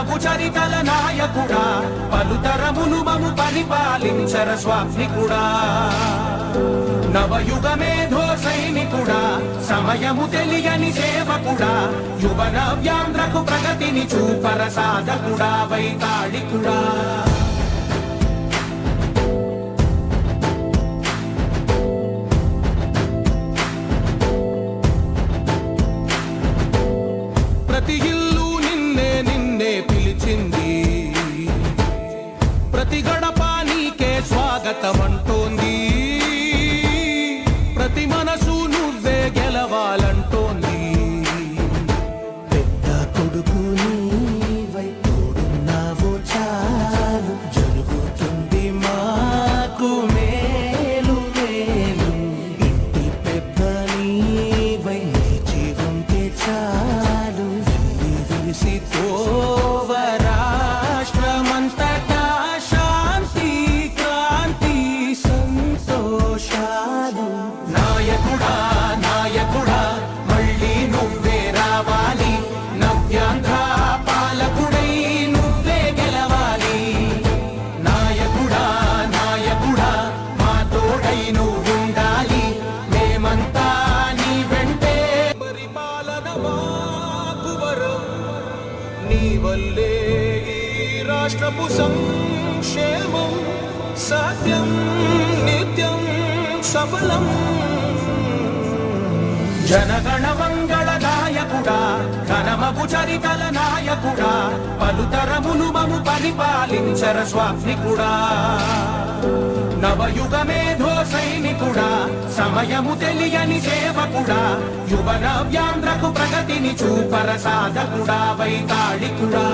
ఘనమగు చరితల నాయకుడా పలుతరములు మము పరిపాలించర స్వామికుడా నవయుగ మేధో సైనికుడా సమయము తెలియని సేవకుడా యువ నవ్యాంధ్రకు ప్రగతిని చూపర సాధకుడా వైతాళికుడా ప్రతి ఇల్లు నిన్నే నిన్నే పిలిచింది ప్రతి గడప నీకే స్వాగతమంటోంది ప్రతి మనసు నువ్వే గెలవాలంటోంది పెద్ద కొడుకు నీవై తోడున్నావు చాలు జరుగుతుంది మాకు మేలు మేలు ఇంటి పెద్ద నీవై నిలిచి ఉంటే చాలు విరిసి తోవ రాష్ట్రమంతటా శాంతి క్రాంతి సంతోషాలు నాయకుడా నాయకుడా మళ్ళీ నువ్వే రావాలి నవ్యాంధ్ర పాలకుడై నువ్వే గెలవాలి నాయకుడా నాయకుడా మా తోడై నువ్వుండాలి మేమంతా నీ వెంటే పరిపాలన మాకు వరం నీ వల్లే ఈ రాష్ట్రపు సంక్షేమం సత్యం నిత్యం సఫలం జనగణ మంగళ నాయకుడా ఘనమగు చరితల నాయకుడా పలుతరములు మము పరిపాలించర స్వామికుడా నవయుగ మేధో సైనికుడా సమయము తెలియని సేవకుడా యువ నవ్యాంధ్రకు ప్రగతిని చూపర సాధకుడా వైతాళికుడా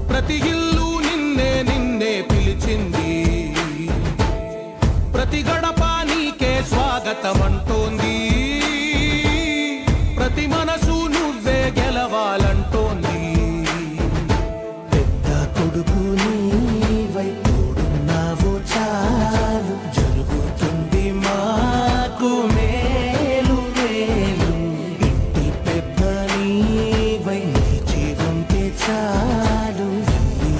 ప్రతి ఇల్లు నిన్నే నిన్నే పిలిచింది ప్రతి గడప నీకే స్వాగతమంటోంది ప్రతి మనసు నువ్వే గెలవాలంటోంది పెద్ద కొడుకు నీవై తోడున్నావు చాలు జరుగుతుంది మాకు మేలు మేలు ఇంటి పెద్ద నీవై నిలిచి ఉంటే చాలు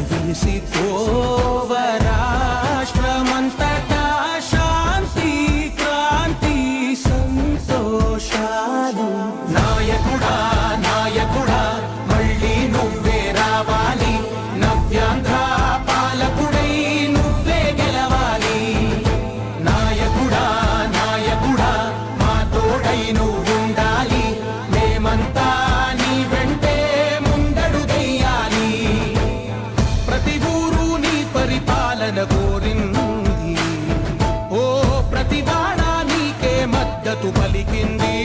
విరిసి తోవ రాష్ట్రమంతటా శాంతి క్రాంతి సంతోషాలు నాయకుడా నాయకుడా మళ్ళీ నువ్వే రావాలి నవ్యాంధ్ర పాలకుడై నువ్వే గెలవాలి నాయకుడా నాయకుడా మా తోడై నువ్వుండాలి మేమంతా నీ వెంటే ముందడుగెయ్యాలి ప్రతి ఊరు నీ పరిపాలన కోరింది ఓ ప్రతి వాడ నీకే మద్దతు పలికింది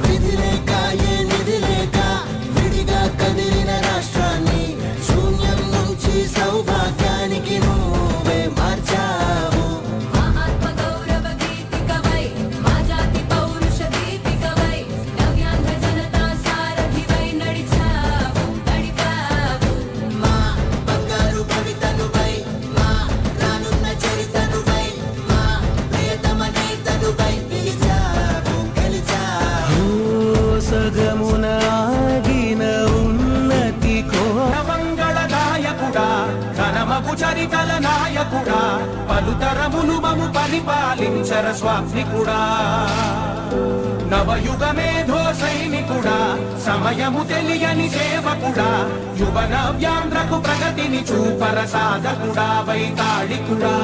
విధి లేక ఏ నిధి లేక విడిగా కదిలిన రాష్ట్రాన్ని శూన్యం నుంచి సౌభాగ్యానికి నువ్వే మార్చావు ఆత్మ గౌరవ గీతికవై మా జాతి పౌరుష దీపికవై నవ్యాంధ్ర జనతా సారథివై నడిచావు నడిపావు మా బంగారు భవితనువై మా రానున్న చరితనువై మా ప్రియతమ నేతనువై పిలిచావు గెలిచావు సగమున ఆగిన ఉన్నతి మంగళ నాయకుడా ఘనమగు చరితల నాయకుడా పలుతరములు మము పరిపాలించర స్వామికుడా నవయుగ మేధో సైనికుడా సమయము తెలియని సేవకుడా యువ నవ్యాంధ్రకు ప్రగతిని చూపర సాధకుడా వైతాళికుడా